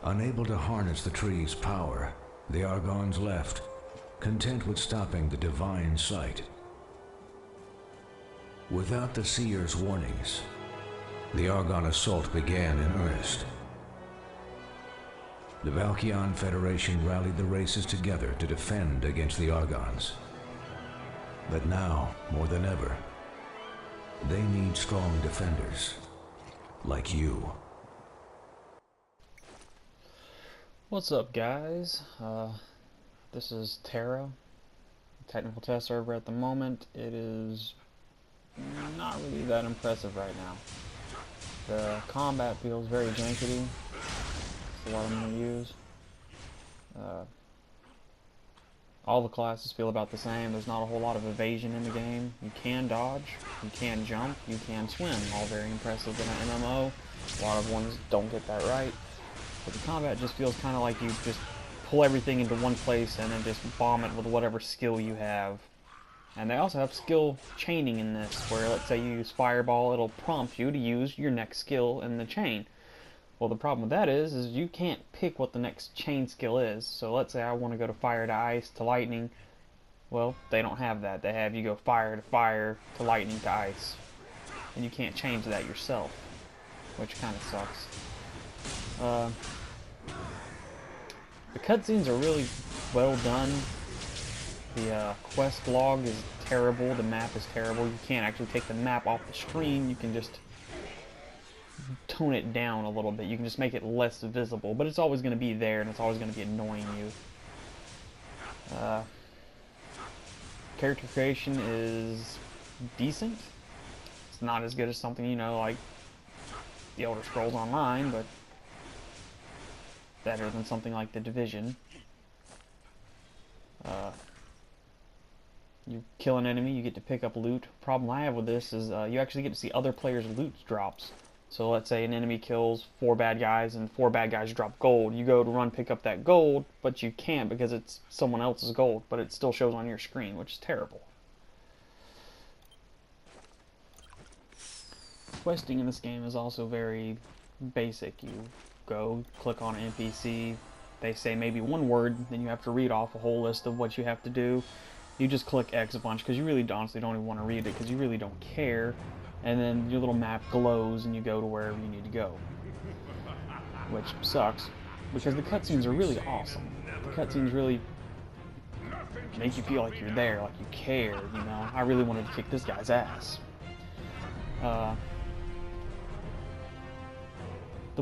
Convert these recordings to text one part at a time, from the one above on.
Unable to harness the tree's power, the Argons left, content with stopping the divine sight. Without the Seer's warnings, the Argon assault began in earnest. The Valkion Federation rallied the races together to defend against the Argons. But now, more than ever, they need strong defenders like you. What's up, guys? This is TERA, technical test server at the moment. It is not really that impressive right now. The combat feels very jankety. That's what I'm going to use. All the classes feel about the same. There's not a whole lot of evasion in the game. You can dodge, you can jump, you can swim. All very impressive in an MMO. A lot of ones don't get that right. But the combat just feels kind of like you just pull everything into one place and then just bomb it with whatever skill you have. And they also have skill chaining in this, where let's say you use Fireball, it'll prompt you to use your next skill in the chain. Well, the problem with that is you can't pick what the next chain skill is. So let's say I want to go to Fire to Ice to Lightning. Well, they don't have that. They have you go Fire to Lightning to Ice. And you can't change that yourself, which kind of sucks. The cutscenes are really well done. The quest log is terrible. The map is terrible. You can't actually take the map off the screen. You can just tone it down a little bit. You can just make it less visible, but it's always going to be there, and it's always going to be annoying you. Character creation is decent. It's not as good as something, you know, like The Elder Scrolls Online, but better than something like The Division. You kill an enemy, you get to pick up loot. Problem I have with this is you actually get to see other players' loot drops. So let's say an enemy kills 4 bad guys and 4 bad guys drop gold. You go to run pick up that gold, but you can't because it's someone else's gold, but it still shows on your screen, which is terrible. Questing in this game is also very basic. You go, click on an NPC, they say maybe one word, then you have to read off a whole list of what you have to do. You just click X a bunch because you really honestly don't even want to read it because you really don't care. And then your little map glows and you go to wherever you need to go. Which sucks because the cutscenes are really awesome. The cutscenes really make you feel like you're there, like you care, you know. I really wanted to kick this guy's ass. The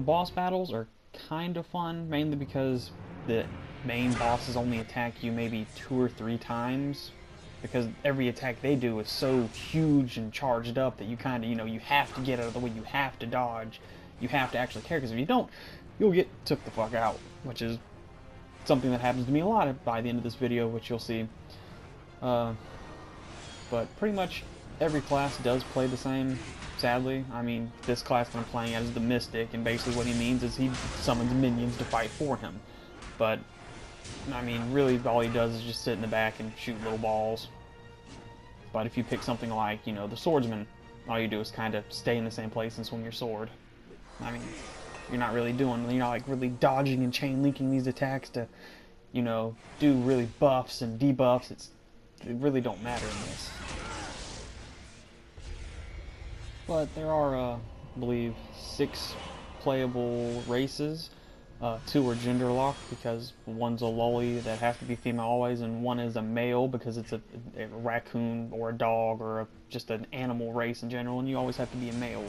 boss battles are kind of fun, mainly because the main bosses only attack you maybe 2 or 3 times, because every attack they do is so huge and charged up that you kind of, you know, you have to get out of the way, you have to dodge, you have to actually care, because if you don't, you'll get took the fuck out, which is something that happens to me a lot by the end of this video, which you'll see. But pretty much every class does play the same, sadly. I mean, this class that I'm playing as is the Mystic, and basically what he means is he summons minions to fight for him. But I mean, really, all he does is just sit in the back and shoot little balls. But if you pick something like, you know, the Swordsman, all you do is kind of stay in the same place and swing your sword. I mean, you're not really doing, you're not like really dodging and chain linking these attacks to, you know, do really buffs and debuffs. It really don't matter in this. But there are, I believe, 6 playable races. 2 are gender locked because one's a lolly that has to be female always, and one is a male because it's a raccoon or a dog or just an animal race in general, and you always have to be a male.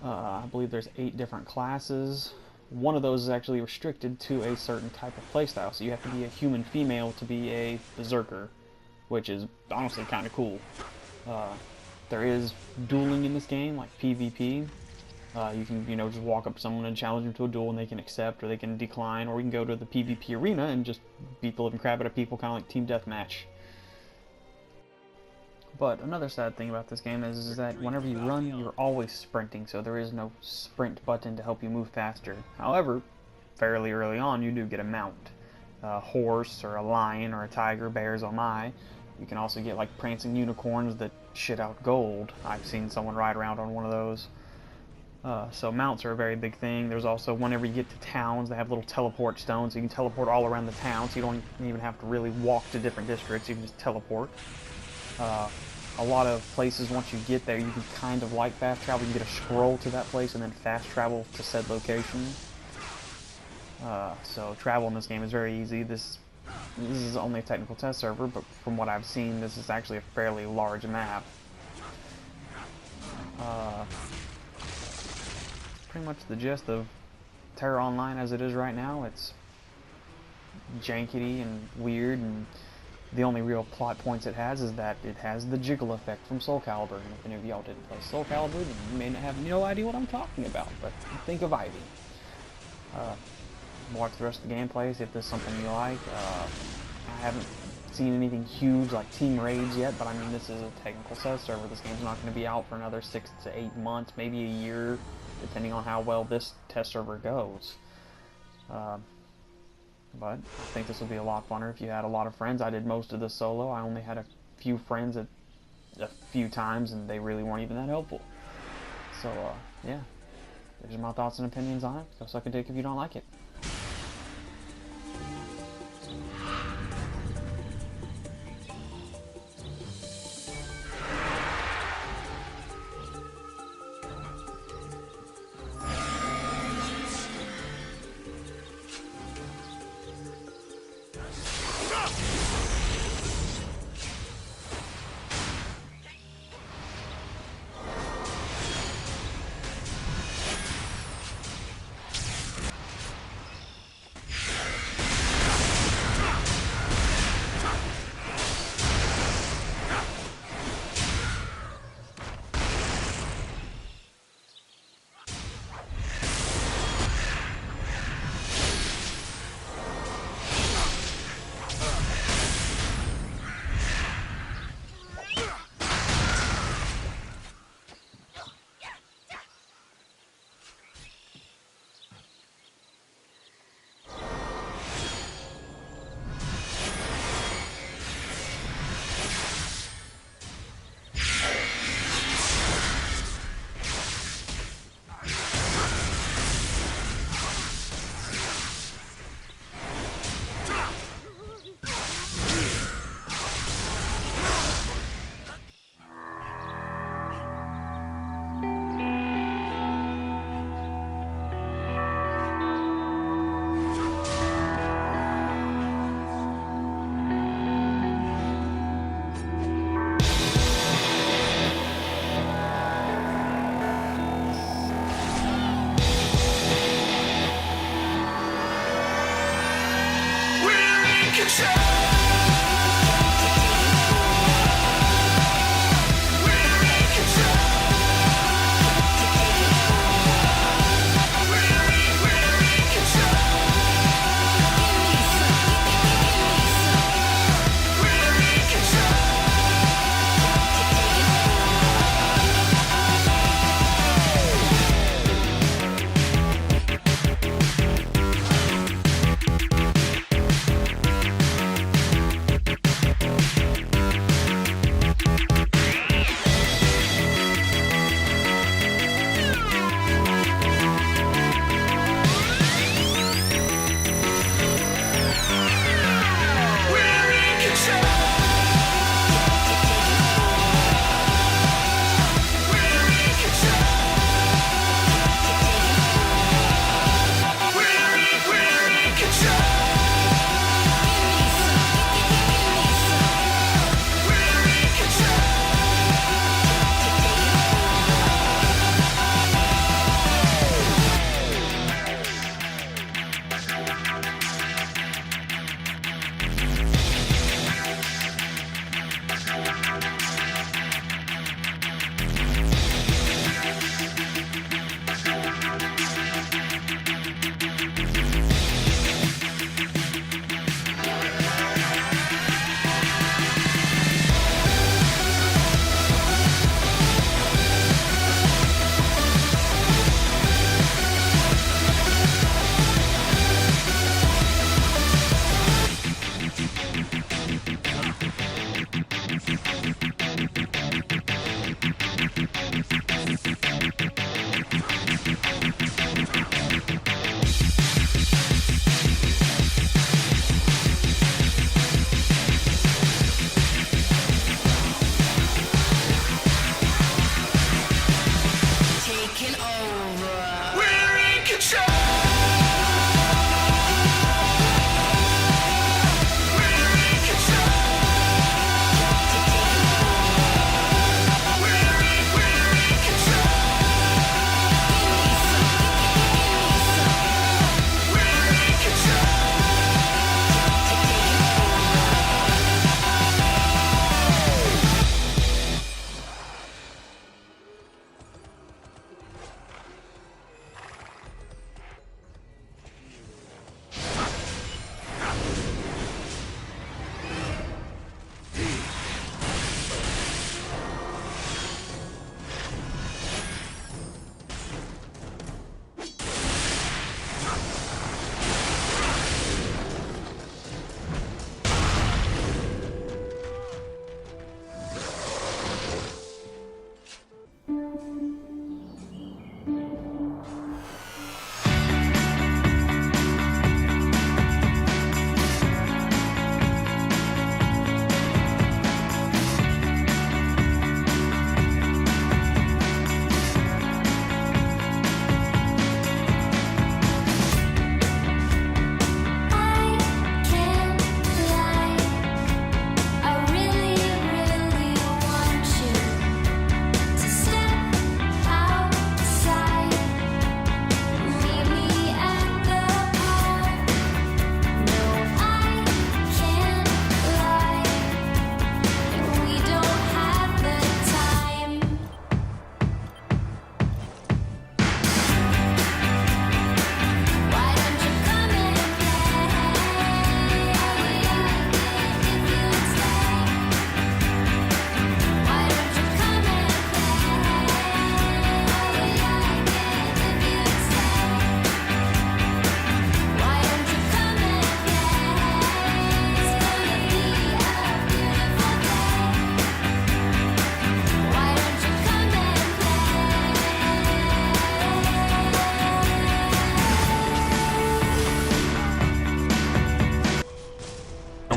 I believe there's 8 different classes. One of those is actually restricted to a certain type of playstyle, so you have to be a human female to be a berserker, which is honestly kind of cool. There is dueling in this game, like PvP. You can, you know, just walk up to someone and challenge them to a duel, and they can accept or they can decline, or we can go to the PvP arena and just beat the living crap out of people, kind of like team deathmatch. But another sad thing about this game is that whenever you run, you're always sprinting, so there is no sprint button to help you move faster. However, fairly early on, you do get a mount. A horse, or a lion, or a tiger, bears on my. You can also get like prancing unicorns that shit out gold. I've seen someone ride around on one of those. So mounts are a very big thing. There's also, whenever you get to towns, they have little teleport stones, so you can teleport all around the town, so you don't even have to really walk to different districts, you can just teleport. A lot of places, once you get there, you can kind of like fast travel. You can get a scroll to that place and then fast travel to said location. So travel in this game is very easy. This is only a technical test server, but from what I've seen, this is actually a fairly large map. Pretty much the gist of TERA Online as it is right now. It's jankety and weird, and the only real plot points it has is that it has the jiggle effect from Soul Calibur. And if any of y'all didn't play Soul Calibur, then you may not have no idea what I'm talking about, but think of Ivy. Watch the rest of the gameplay, see if there's something you like. I haven't seen anything huge like team raids yet, but I mean, this is a technical test server. This game's not going to be out for another 6 to 8 months, maybe a year, depending on how well this test server goes. But I think this will be a lot funner if you had a lot of friends. I did most of this solo. I only had a few friends at a few times, and they really weren't even that helpful. So, yeah. These are my thoughts and opinions on it. Go suck a dick if you don't like it.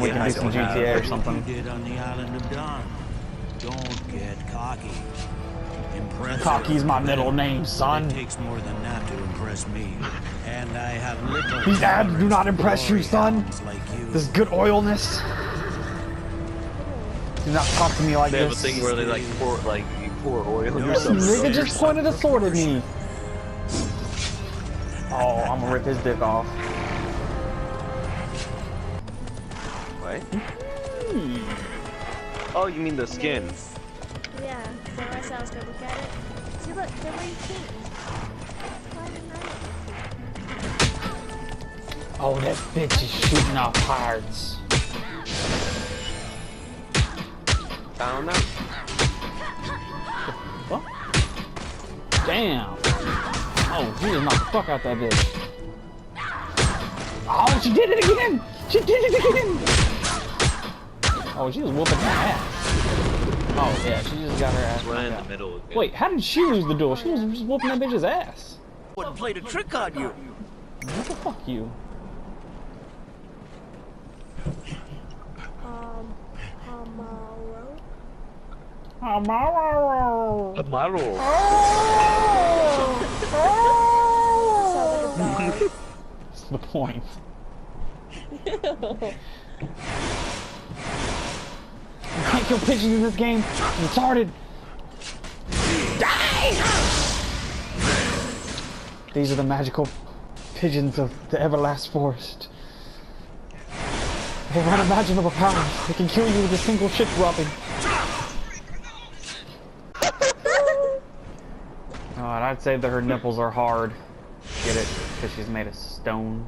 We can do some GTA or something. You did on the island of Dawn. Don't get cocky. Impress Cocky's my middle name, It son. takes more than that to impress me. And I have little These abs do not tolerance for impress you, son. glory-hounds like you. This good oilness. Do not talk to me like They have a this. thing where they like pour oil No, or something. Nigga just pointed a sword at me. Oh, I'm gonna rip his dick off. What? Oh, you mean the skin? Yeah, so I said I was gonna look at it. See, look, they're wearing pink. Oh, that bitch is shooting off hearts. Found that? What? Damn. Oh, she just knocked the fuck out that bitch. Oh, she did it again! She did it again! Oh, she was whooping her ass. Oh, yeah, she just got her ass Went in knocked the out. middle again. Wait, how did she lose the duel? She was just whooping that bitch's ass. What played a trick on you? What the fuck, you? Tomorrow. Amaro. Amaro. That's the point. You can't kill pigeons in this game. It's retarded. Die! These are the magical pigeons of the Everlast Forest. They have unimaginable powers. They can kill you with a single ship rubbing. Oh, and I'd say that her nipples are hard. Get it? Because she's made of stone.